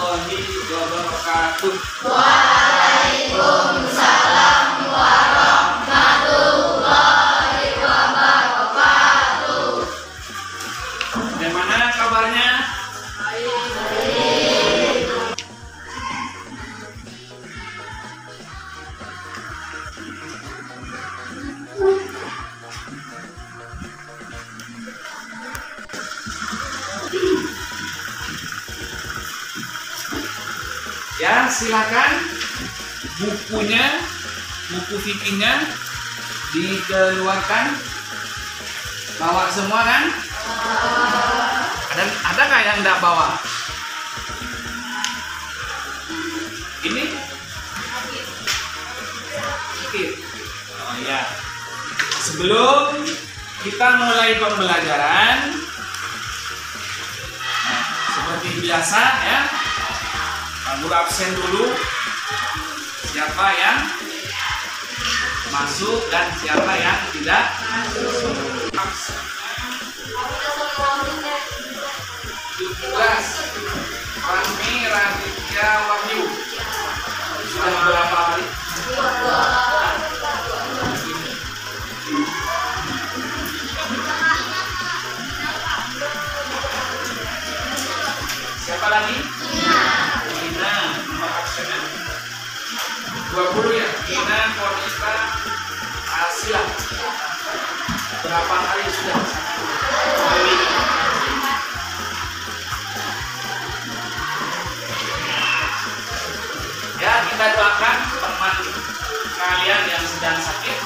warahmatullahi wabarakatuh. Waalaikumsalam warahmatullahi wabarakatuh. Bagaimana kabarnya? Ya, silakan bukunya, buku fikihnya dikeluarkan. Bawa semua kan? Ada nggak yang nggak bawa? Ini? Oke. Oh ya. Sebelum kita mulai pembelajaran, seperti biasa ya. Pak Guru absen dulu. Siapa yang masuk dan siapa yang tidak masuk. 17 Fahmi Raditya Wahyu. Sudah berapa hari? Siapa lagi? Ina, nomor absennya 20 ya. Ina Konita Asila. Berapa hari sudah? Ya, kita doakan teman kalian yang sedang sakit,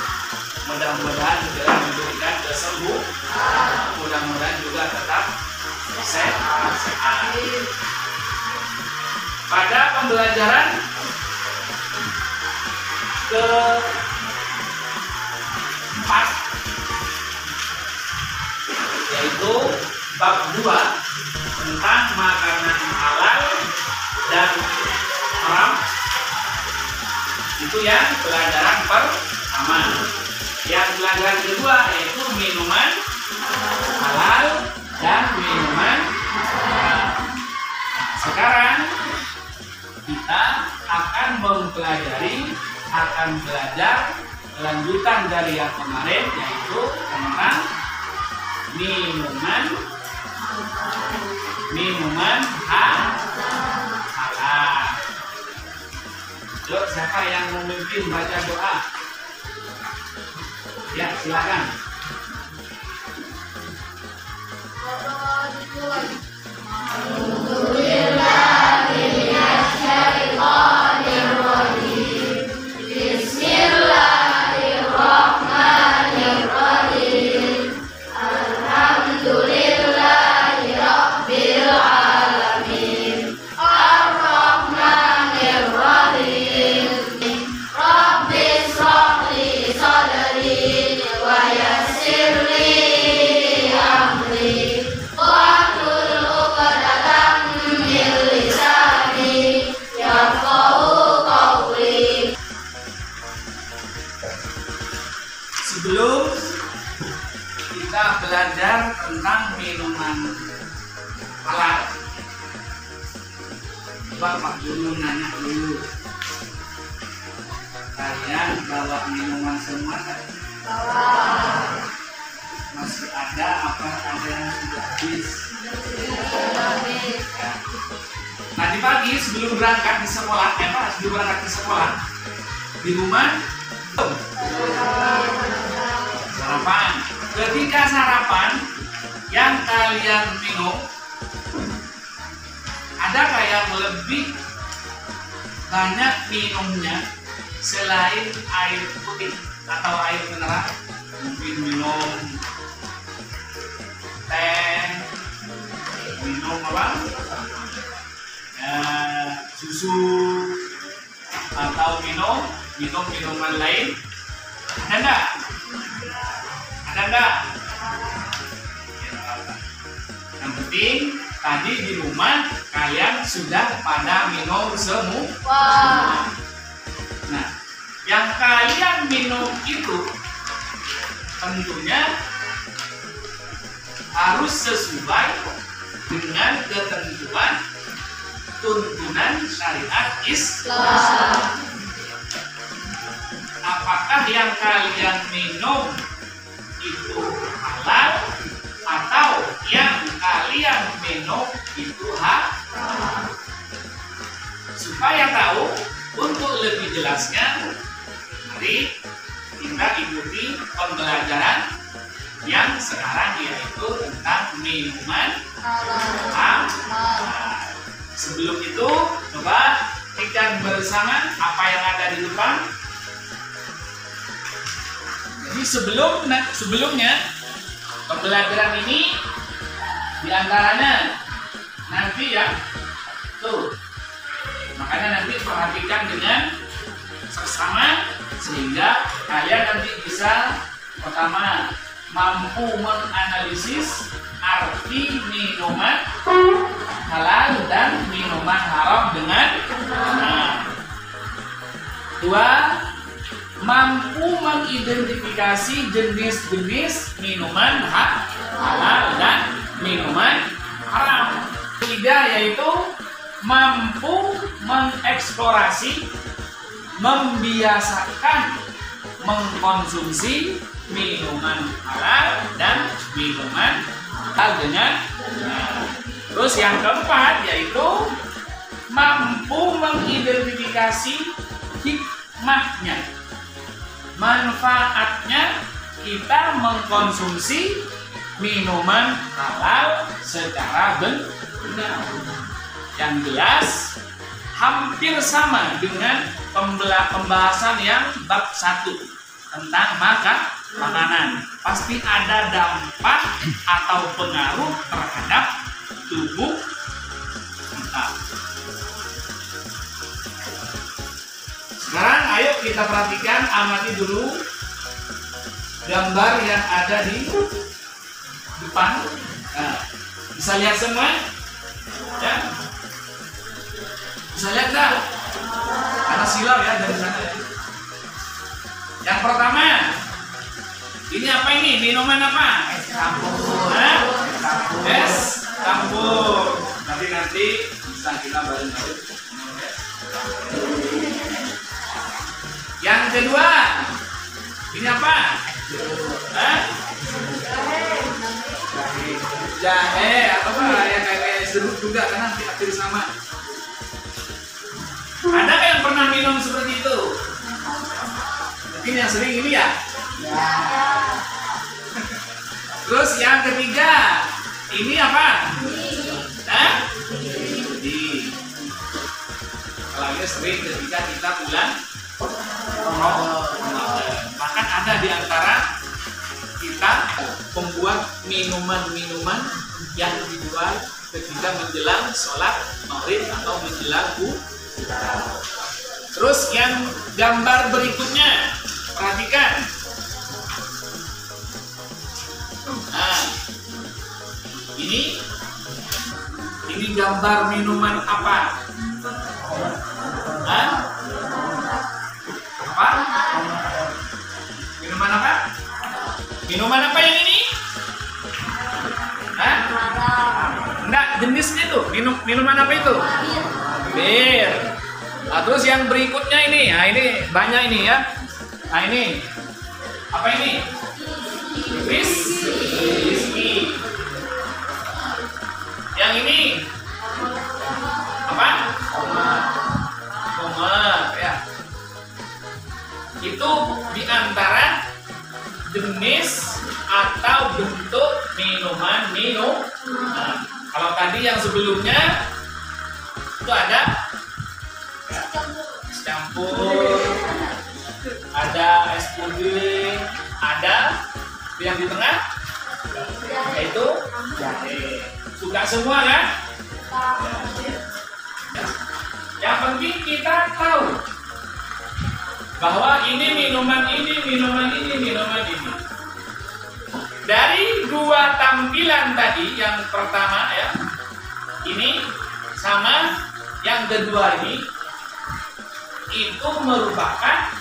mudah-mudahan segera diberikan kesembuhan. Mudah-mudahan juga tetap sehat. Pada pembelajaran ke-4, yaitu bab 2 tentang makanan halal dan haram, itu yang pelajaran pertama. Yang pelajaran kedua yaitu minuman halal dan minuman haram. Sekarang kita akan belajar lanjutan dari yang kemarin, yaitu tentang minuman halal. Yuk, siapa yang memimpin baca doa? Ya, silakan. Sebelum kita belajar tentang minuman halal, Pak Guru nanya dulu, kalian bawa minuman semua kan? Masih ada apa ada yang sudah habis? Ya. Tadi pagi sebelum berangkat di sekolah, sebelum berangkat ke sekolah, di rumah sarapan. Ketika sarapan yang kalian minum, adakah yang lebih banyak minumnya selain air putih atau air mineral? Mungkin minum teh, minum apa? Susu, atau minum minuman lain. Ada enggak? Yang penting tadi di rumah kalian sudah pada minum semua. Nah, yang kalian minum itu tentunya harus sesuai dengan ketentuan tuntunan syariat Islam. Apakah yang kalian minum itu halal atau yang kalian minum itu haram? Supaya tahu, untuk lebih jelasnya, mari kita ikuti pembelajaran yang sekarang, yaitu tentang minuman halal. Sebelum itu, coba perhatikan bersama apa yang ada di depan. Jadi sebelumnya pembelajaran ini diantaranya nanti ya, tuh, makanya nanti perhatikan dengan seksama sehingga kalian nanti bisa pertama mampu menganalisis arti minuman halal dan minuman haram dengan benar. Dua, mampu mengidentifikasi jenis-jenis minuman halal dan minuman haram. Tiga, yaitu mampu mengeksplorasi, membiasakan mengkonsumsi minuman halal dan minuman halal dengan benar. Terus yang keempat, yaitu mampu mengidentifikasi hikmahnya, manfaatnya kita mengkonsumsi minuman halal secara benar. Yang jelas hampir sama dengan pembahasan yang bab 1 tentang makanan. Pasti ada dampak atau pengaruh terhadap tubuh kita. Sekarang ayo kita perhatikan, amati dulu gambar yang ada di depan. Nah, bisa lihat semua? Ya? Bisa lihat nggak? Karena silau ya dari sana. Yang pertama, ini apa ini? Minuman apa? Es campur. Es campur. Nanti bisa kita bareng-bareng. Yang kedua, ini apa? Jahe atau apa ya, kayak jeruk juga karena hampir sama. Ada yang pernah minum seperti itu? Mungkin yang sering ini ya? Ya. Terus yang ketiga, ini apa? Di. Kalau ini sering ketika kita pulang bahkan ada di antara kita membuat minuman-minuman yang dijual ketika menjelang sholat maghrib atau menjelang buka. Terus yang gambar berikutnya, perhatikan. Nah, ini gambar minuman apa? Apa? Minuman apa? Minuman apa yang ini? Enggak, jenisnya itu. Minuman apa itu? Bir. Nah, terus yang berikutnya ini. Nah, ini banyak ini ya. Nah, ini. Apa ini? Whisky. Yang ini apa? Tomat ya. Itu diantara jenis atau bentuk minuman. Nah, kalau tadi yang sebelumnya itu ada es campur, ada es puding, ada yang di tengah yaitu jahe. Suka semua kan? Yang penting kita tahu bahwa ini minuman ini. Dari dua tampilan tadi, yang pertama ya, ini sama yang kedua ini, itu merupakan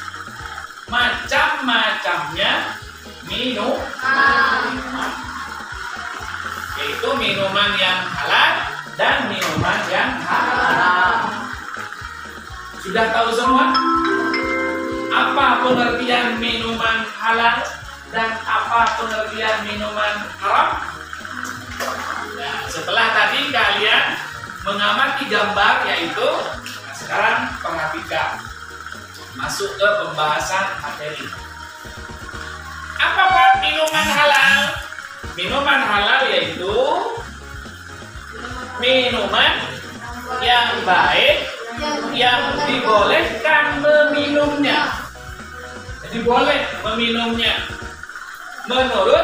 macam-macamnya minuman, yaitu minuman yang halal dan minuman yang haram. Sudah tahu semua? Apa pengertian minuman halal dan apa pengertian minuman haram? Nah, setelah tadi kalian mengamati gambar yaitu, nah sekarang perhatikan. Masuk ke pembahasan materi. Apa Pak minuman halal? Minuman halal yaitu minuman yang baik yang dibolehkan meminumnya. Jadi boleh meminumnya menurut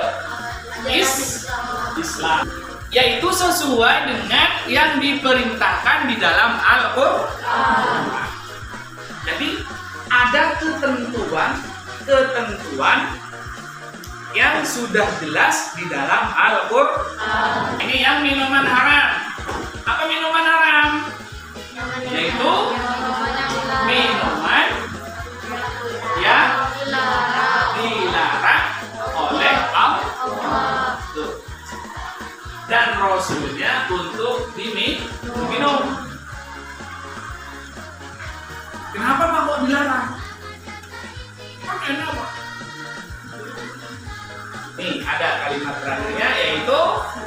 Islam, yaitu sesuai dengan yang diperintahkan di dalam Al-Qur'an. Jadi ada ketentuan yang sudah jelas di dalam Al-Qur'an. Ini yang minuman haram. Apa minuman haram? Yaitu minuman yang dilarang oleh Allah dan Rasulnya untuk diminum. Kenapa Pak kok dilarang? Kan enak Pak. Nih ada kalimat terakhirnya yaitu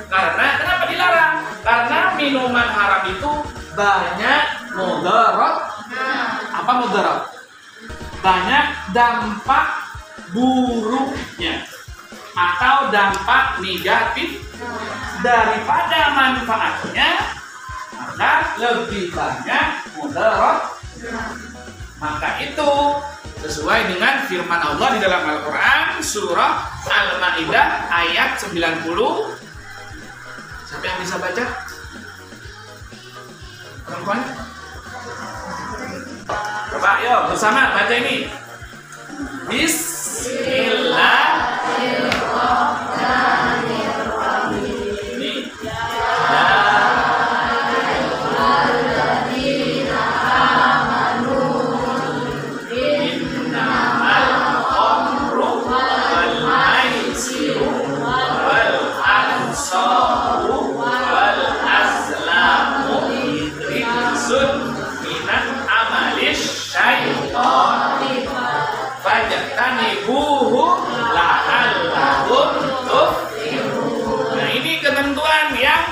karena kenapa dilarang? Karena minuman haram itu banyak mudarat. Apa mudarat? Banyak dampak buruknya atau dampak negatif daripada manfaatnya, maka lebih banyak mudarat. Maka itu sesuai dengan firman Allah di dalam Al-Quran surah Al-Ma'idah ayat 90. Siapa yang bisa baca? Perempuan? Coba yuk bersama baca ini. Bismillahirrahmanirrahim. Nah ini ketentuan yang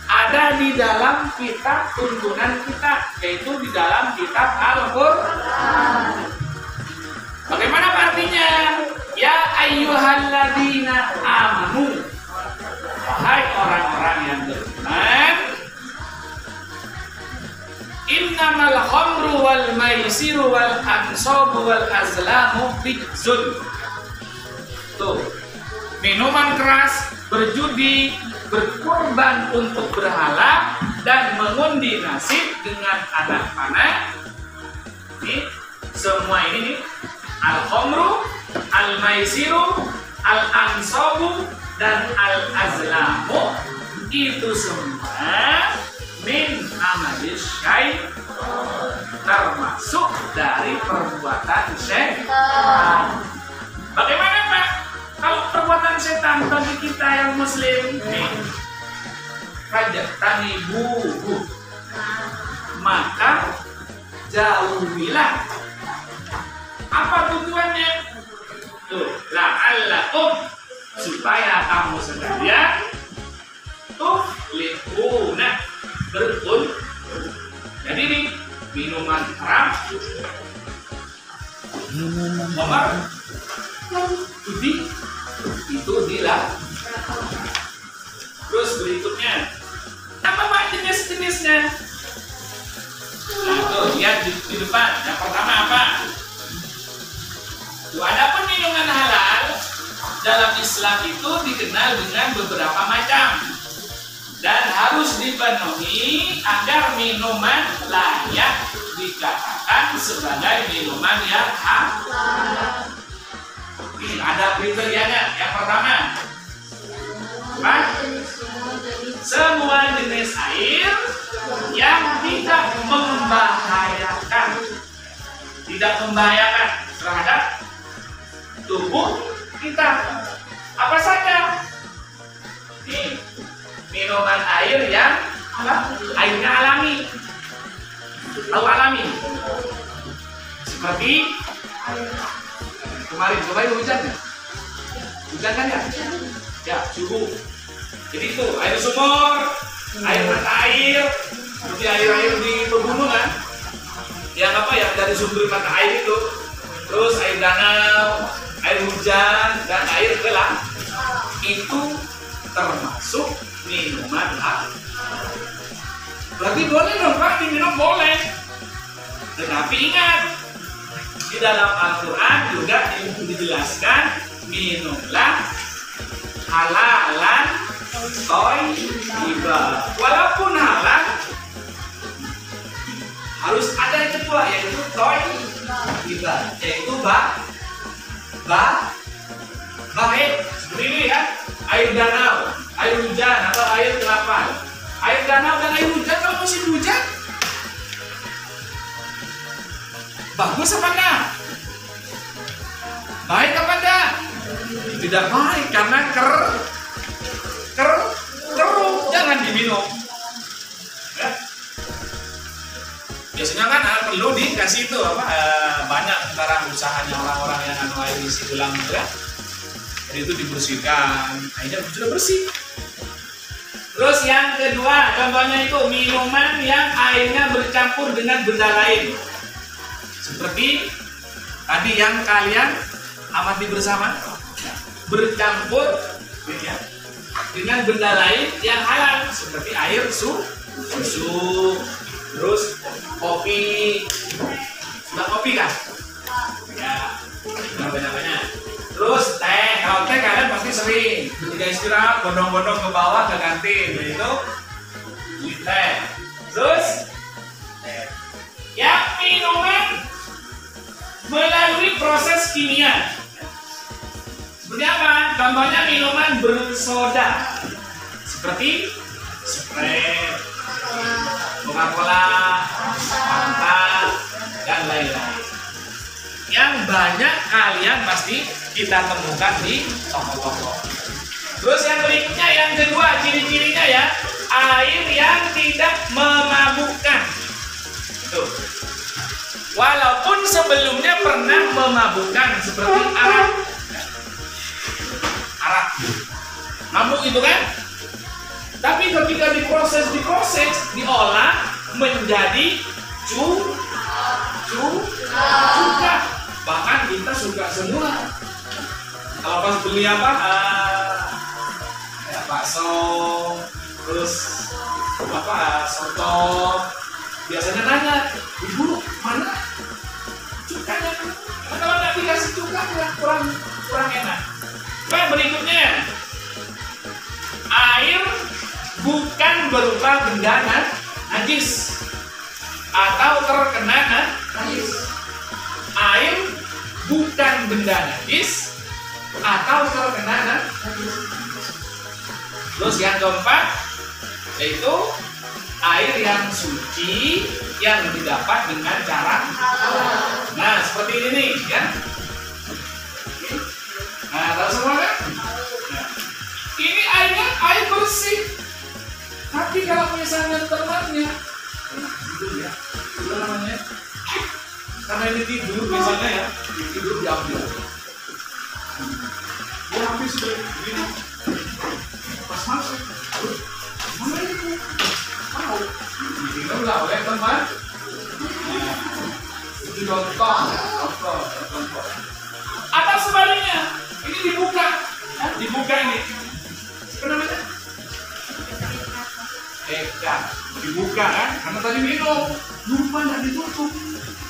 ada di dalam kitab tuntunan kita, yaitu di dalam kitab Al-Qur'an. Bagaimana artinya? Ya ayyuhalladzina amanu, wahai orang-orang yang beriman, innamal khamru wal maisiru wal ansabu wal azlamu rijzun. Tuh, minuman keras, berjudi, berkorban untuk berhala, dan mengundi nasib dengan anak panah. Ini semua ini nih, al-khamru, al-maisiru, al-ansabu, dan al-azlamu, itu semua min amalis syaitan, termasuk dari perbuatan syaitan. Bagaimana Pak? Kalau perbuatan setan bagi kita yang muslim, nih, fajtanibuhu, maka jauhilah. Apa tujuannya? Tuh, la'allakum, supaya kamu sekalian tuflihuna, beruntung. Jadi nih, minuman haram, nomor judi itu dilarang. Terus berikutnya, apa Pak jenis-jenisnya? Nah tuh lihat di depan. Yang pertama apa? Tuh, adapun minuman halal dalam Islam itu dikenal dengan beberapa macam dan harus dipenuhi agar minuman layak dikatakan sebagai minuman yang halal. Ini ada kriterianya. Yang pertama, apa? Semua jenis air yang tidak membahayakan terhadap tubuh kita. Apa saja? Ini minuman air yang airnya alami. Tahu alami? Seperti kemarin hujan ya? Hujan kan ya? Ya, subuh. Jadi itu air sumur, air mata air, seperti air-air di pegunungan. Yang apa ya, dari sumber mata air itu. Terus air danau, air hujan, dan air gelas. Itu termasuk minuman halal. Berarti boleh dong Pak, diminum boleh. Tetapi ingat, di dalam Al-Quran juga dijelaskan minumlah halalan thayyibah. Walaupun halal, harus ada yang kedua, yaitu thayyibah, yaitu baik. Seperti ini ya, air danau, air hujan atau air telapan. Air danau dan air hujan kalau musim hujan bagus apa enggak? Baik apa enggak? Tidak baik karena keruh, jangan diminum. Ya. Biasanya kan perlu dikasih itu apa? Banyak sekarang usahanya orang-orang yang air isi ulang gitu ya. Jadi itu dibersihkan, airnya sudah bersih. Terus yang kedua, contohnya itu minuman yang airnya bercampur dengan benda lain. Seperti tadi yang kalian amati bersama, bercampur ya, dengan benda lain yang halal, seperti air susu, terus kopi. Sudah kopi kan? Ya, banyak-banyak. Terus teh, kalau teh kalian pasti sering ketika istirahat bondong-bondong ke bawah ke kantin, yaitu beli teh. Terus yang minuman melalui proses kimia. Seperti apa? Contohnya minuman bersoda, seperti Sprite, Coca-Cola, Fanta, dan lain-lain. Yang banyak kalian pasti kita temukan di toko-toko. Terus yang berikutnya, yang kedua, ciri-cirinya ya, air yang tidak memabukkan. Tuh. Walaupun sebelumnya pernah memabukkan, seperti arak. Arak. Mabuk itu kan? Tapi ketika diproses, diolah menjadi cuka. Bahkan kita suka semua. Kalau pas beli apa? Ya, bakso, terus apa? Soto. Biasanya nanya, ibu mana cukanya? Karena kalau nggak dikasih cuka kurang enak. Baik, berikutnya, air bukan berupa benda najis atau terkena najis. Air bukan benda najis atau terkena najis. Terus yang keempat, yaitu air yang suci yang didapat dengan cara halal. Nah, seperti ini nih, ya. Nah, tahu semua kan? Nah, ini airnya air bersih. Tapi kalau misalnya temannya, itu ya, apa namanya? Karena ini tidur, misalnya ya, tidur diambil. Dia habis begini, pas masuk, mana itu? Mau? Ditinggal lah oleh teman. Itu contoh. Atau sebaliknya, ini dibuka ini. Apa namanya? Dibuka kan? Karena tadi minum, lupa nggak ditutup.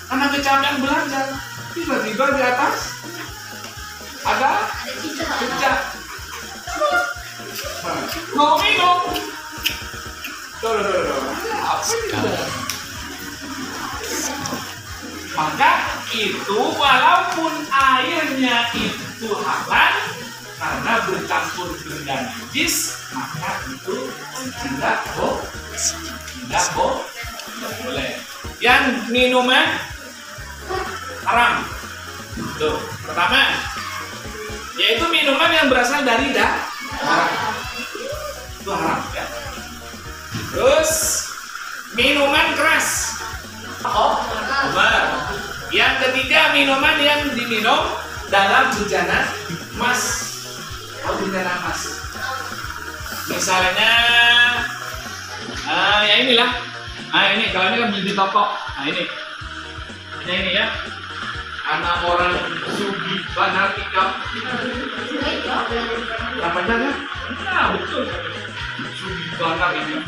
Karena kecapean belajar, tiba-tiba di atas ada cicak. Mau minum. Apa itu? Maka itu walaupun airnya itu halal karena bercampur benda najis, maka itu tidak boleh. Yang minuman haram. Tuh, pertama, yaitu minuman yang berasal dari darah. Itu haram ya. Terus minuman keras. Obat. Yang ketiga, minuman yang diminum dalam bejana emas. Bejana emas. Misalnya, ya inilah. Ini kalau ini kan beli di toko. Ini ya. Anak orang sugi fanatika. Apa aja? Nah, betul. Sugi banar ini.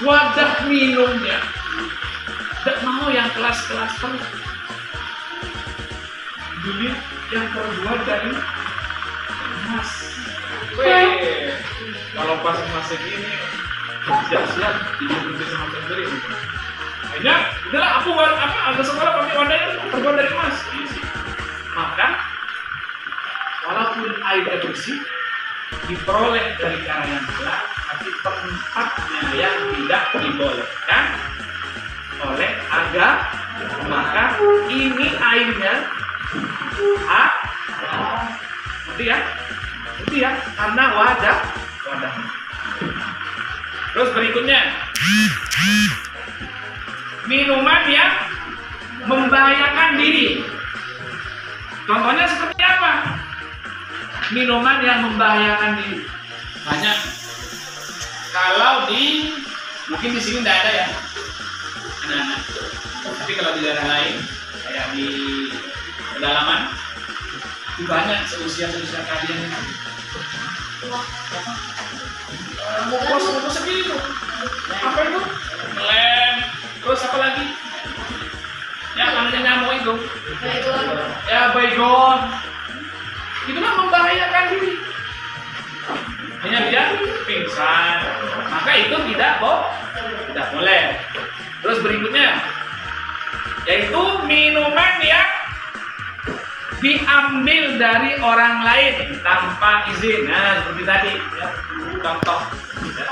Wadah minumnya tidak mau yang kelas-kelas terus. Beli yang terbuat dari emas. Kalau pas masih gini, siap-siap dibuat sama sendiri. Akhirnya, udahlah aku ada sekolah pakai wadah yang terbuat dari emas. Maka, walaupun airnya bersih, diperoleh dari cara yang gelap, tapi tempatnya yang tidak dibolehkan oleh agama, maka ini airnya ngerti ya, karena wadah. Terus berikutnya, minuman yang membahayakan diri. Contohnya seperti apa? Minuman yang membahayakan diri banyak. Kalau mungkin di sini tidak ada ya, anak-anak. Tapi kalau di daerah lain, kayak di pedalaman, itu banyak seusia kalian ini. Bungkus segitu. Apa itu? Lem. Terus apa lagi? Ya, namanya nyamuk itu. Ya, baygon. Itu kan membahayakan diri. Hanya dia pingsan. Maka itu tidak boleh. Terus berikutnya, yaitu minuman yang diambil dari orang lain tanpa izin. Nah, seperti tadi ya. Contoh ya.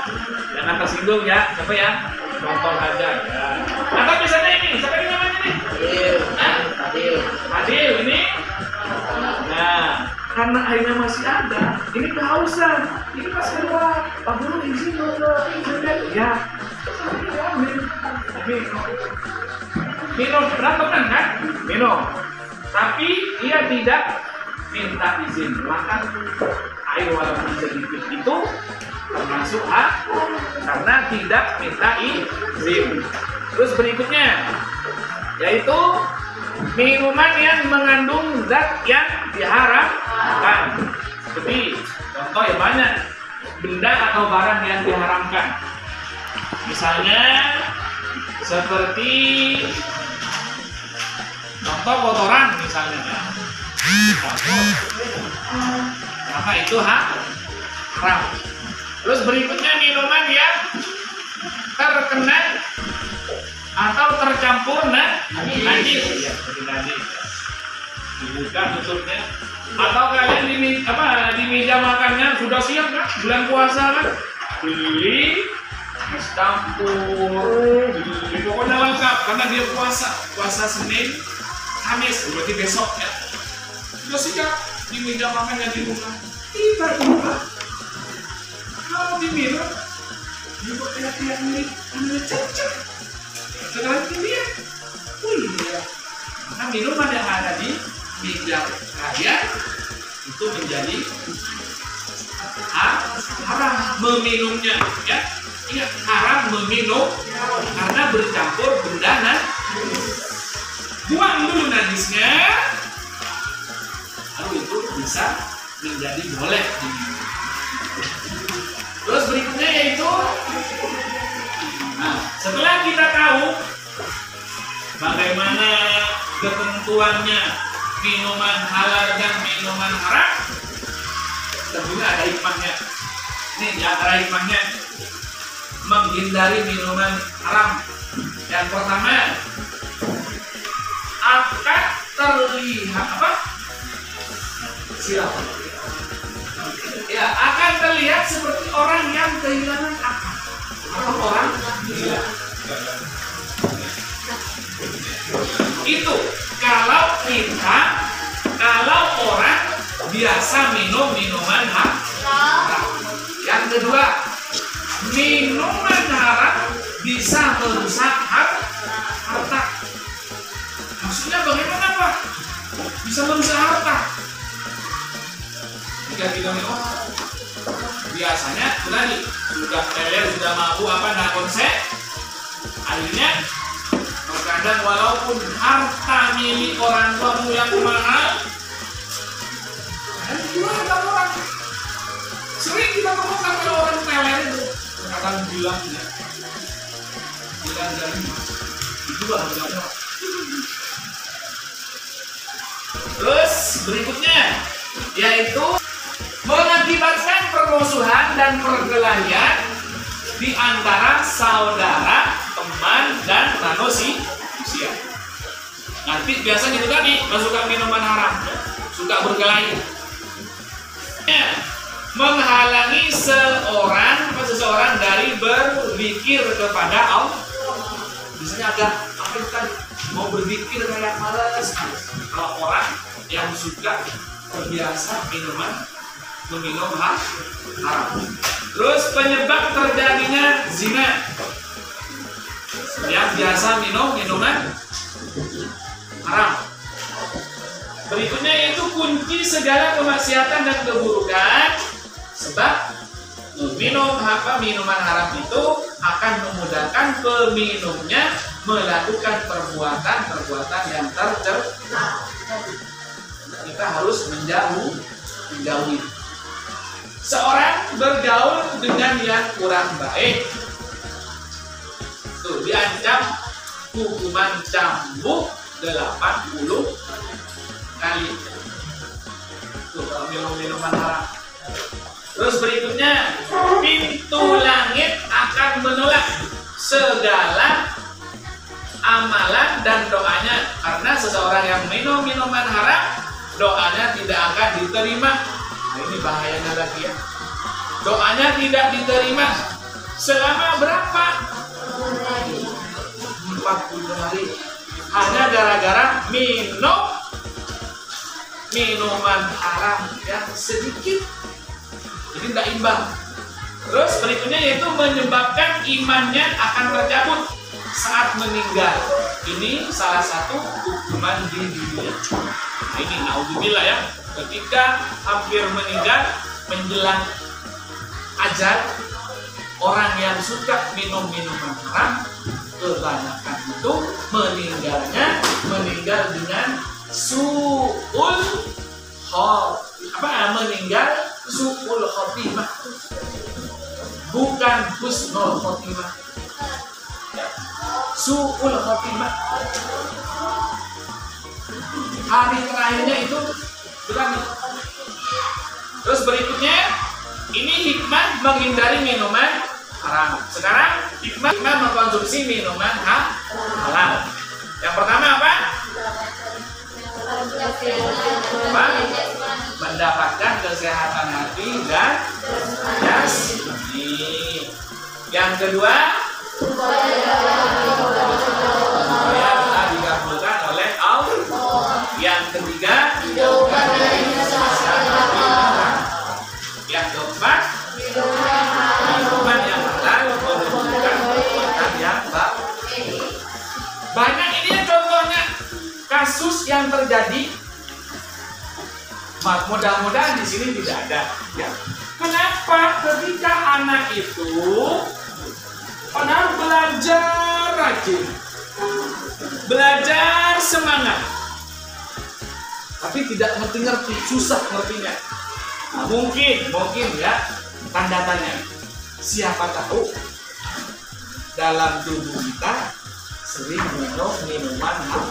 Jangan tersinggung ya. Siapa ya? Contoh aja ya. Atau misalnya ini, siapa ini namanya nih? Adil ini. Nah, karena airnya masih ada, ini kehausan. Ini pas keluar, Pak Guru izin ya. Minum, berapa kan? Minum. Tapi dia tidak minta izin, maka air walaupun sedikit itu termasuk karena tidak minta izin. Terus berikutnya, yaitu minuman yang mengandung zat yang diharamkan. Seperti contoh ya banyak benda atau barang yang diharamkan. Misalnya seperti contoh kotoran misalnya ya. Maka itu haram. Terus berikutnya minuman yang terkena atau tercampur najis. Ya, seperti tadi. Dibuka tutupnya. Atau kalian di meja makannya sudah siap kan? Bulan puasa kan? Beli es campur, pokoknya lengkap karena dia puasa Senin, Kamis, berarti besok ya. Sudah siap di meja makannya di rumah. Tiba-tiba kalau diminum, juga kayak mirip cecek. Sekarang dilihat, iya. Maka minuman yang ada di meja kalian itu menjadi haram meminumnya, ya. Ingat, haram meminum karena bercampur benda najis. Buang dulu najisnya, lalu itu bisa menjadi boleh diminum. Terus berikutnya yaitu, setelah kita tahu bagaimana ketentuannya minuman halal dan minuman haram, tentunya ada hikmahnya. Ini di antara hikmahnya menghindari minuman haram. Yang pertama, akan terlihat silakan. Ya, akan terlihat seperti orang yang kehilangan akal atau orang gila. Itu kalau orang biasa minum minuman haram. Yang kedua, minuman haram bisa merusak harta. bisa merusak harta. Jika kita minum, biasanya tadi sudah leler, sudah mabuk nggak konsep, akhirnya terkadang walaupun harta milik orang tuamu yang mahal, dan dijual sama orang. Sering kita temukan kalau orang leler itu kadang bilang dari dijual harganya. Terus berikutnya yaitu mengakibatkan permusuhan dan perkelahian di antara saudara, teman, dan manusia. Nanti biasa gitu tadi, suka minuman haram, suka berkelahi. Menghalangi seseorang dari berzikir kepada Allah. Biasanya agak apa itu kan, mau berzikir kayak malas. Kalau orang yang suka terbiasa meminum haram. Terus penyebab terjadinya zina, yang biasa minum minuman haram. Berikutnya yaitu kunci segala kemaksiatan dan keburukan, sebab minuman haram itu akan memudahkan peminumnya melakukan perbuatan yang tercela. Kita harus menjauhi. Seorang bergaul dengan yang kurang baik, tuh diancam hukuman cambuk 80 kali. Tuh kalau minuman haram. Terus berikutnya, pintu langit akan menolak segala amalan dan doanya, karena seseorang yang minum minuman haram, doanya tidak akan diterima. Nah, ini bahayanya lagi ya. Doanya tidak diterima selama berapa? 40 hari. Hanya gara-gara minuman haram yang sedikit. Jadi tidak imbang. Terus berikutnya yaitu menyebabkan imannya akan tercabut saat meninggal. Ini salah satu hukuman di dunia. Nah, ini naudzubillah ya. Ketika hampir meninggal, menjelang ajal, orang yang suka minum minuman haram, kebanyakan itu meninggal dengan su'ul khotimah, bukan husnul khotimah. Su'ul khotimah. Hari terakhirnya itu berani. Terus berikutnya, ini hikmah menghindari minuman haram. Sekarang hikmah mengkonsumsi minuman halal. Yang pertama apa? Mendapatkan kesehatan hati dan jasmani. Yang kedua, supaya kita dikabulkan oleh Allah. Yang ketiga, yang keempat, minuman yang halal menunjukkan perbuatan yang baik. Banyak ini contohnya kasus yang terjadi. Mudah-mudahan di sini tidak ada. Ya. Kenapa? Ketika anak itu padahal belajar rajin, belajar semangat, tapi tidak ngerti, susah ngertinya. Nah, mungkin ya tanda tanya. Siapa tahu dalam tubuh kita sering minum minuman haram.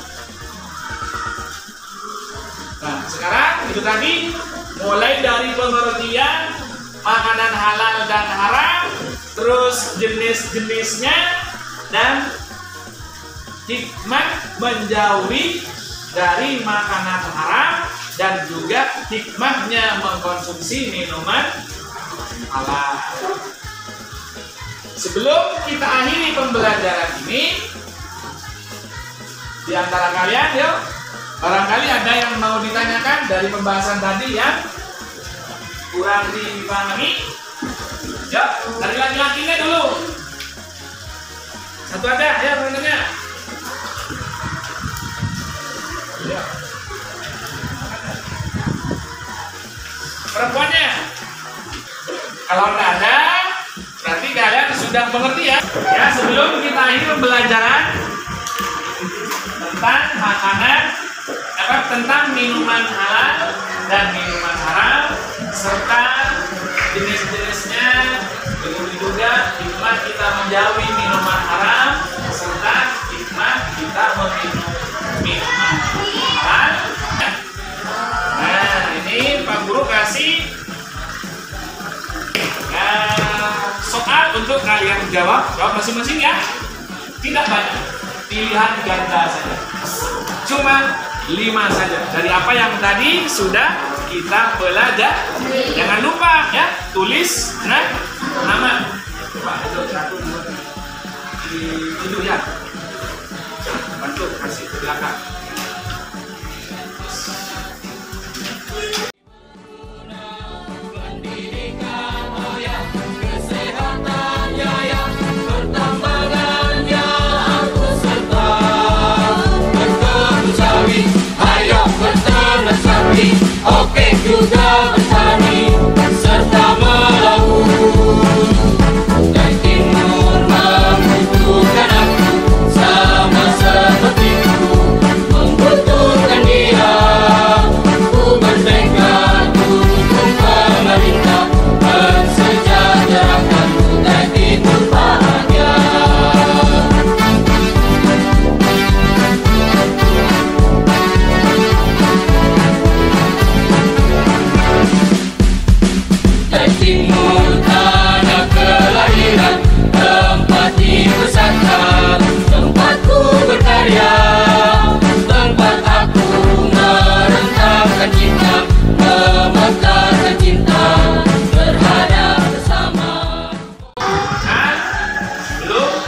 Nah, sekarang itu tadi mulai dari pengertian makanan halal dan haram, terus jenis-jenisnya, dan hikmah menjauhi dari makanan haram, dan juga hikmahnya mengkonsumsi minuman halal. Sebelum kita akhiri pembelajaran ini, di antara kalian yuk, barangkali ada yang mau ditanyakan dari pembahasan tadi yang kurang dipahami. Ya, dari laki-lakinya dulu. Satu ada ya pertanyaannya. Ya. perempuannya? Kalau tidak ada, berarti kalian sudah mengerti ya. Ya, sebelum kita akhiri pembelajaran tentang makanan, tentang minuman halal dan minuman haram serta jenis-jenisnya, begitu juga hikmah kita menjauhi minuman haram serta hikmah kita meminum minuman halal. Nah, ini Pak Guru kasih soal untuk kalian jawab masing-masing ya. Tidak banyak, pilihan ganda saja, cuma 5 saja dari apa yang tadi sudah kita pelajari. Jangan lupa ya, tulis nama. Pak, itu 1, 2, 7 ya. Bantu kasih ke belakang. Oke juga bertani serta melaut, dan timur membutuhkan aku sama sepertiku membutuhkan dia. Ku bertekad untuk pemerintah mensejahterakan dan timur bahagia. Timur tanah kelahiran, tempat dibesarkan, tempatku berkarya, tempat aku merentangkan cinta, memekarkan cinta terhadap bersama. Nah, sebelum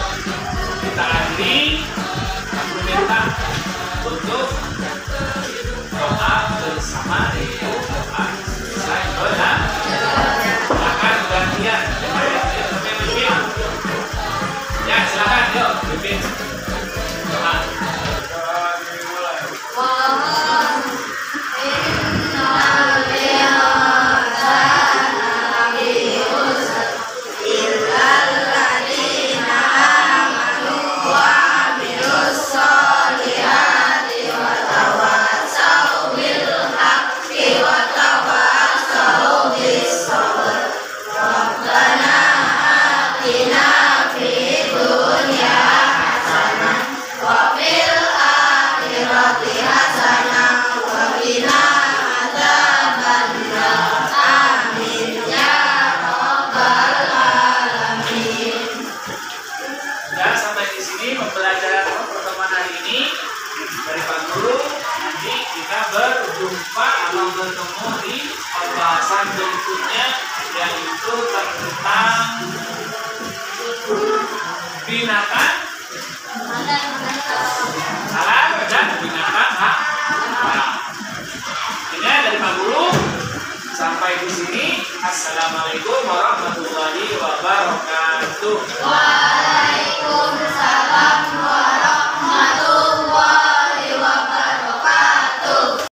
kita akhiri, aku minta untuk doa bersama. Doa selesai doa. Silakan gantian. Ya, silakan yuk, pimpin. Doa. Pembelajaran pertemuan hari ini dari Pak Guru. Nanti kita berjumpa atau bertemu di pembahasan berikutnya, yaitu tentang binatang halal dan binatang haram. Ini dari Pak Guru. Sampai di sini. Assalamualaikum warahmatullahi wabarakatuh. Waalaikumsalam.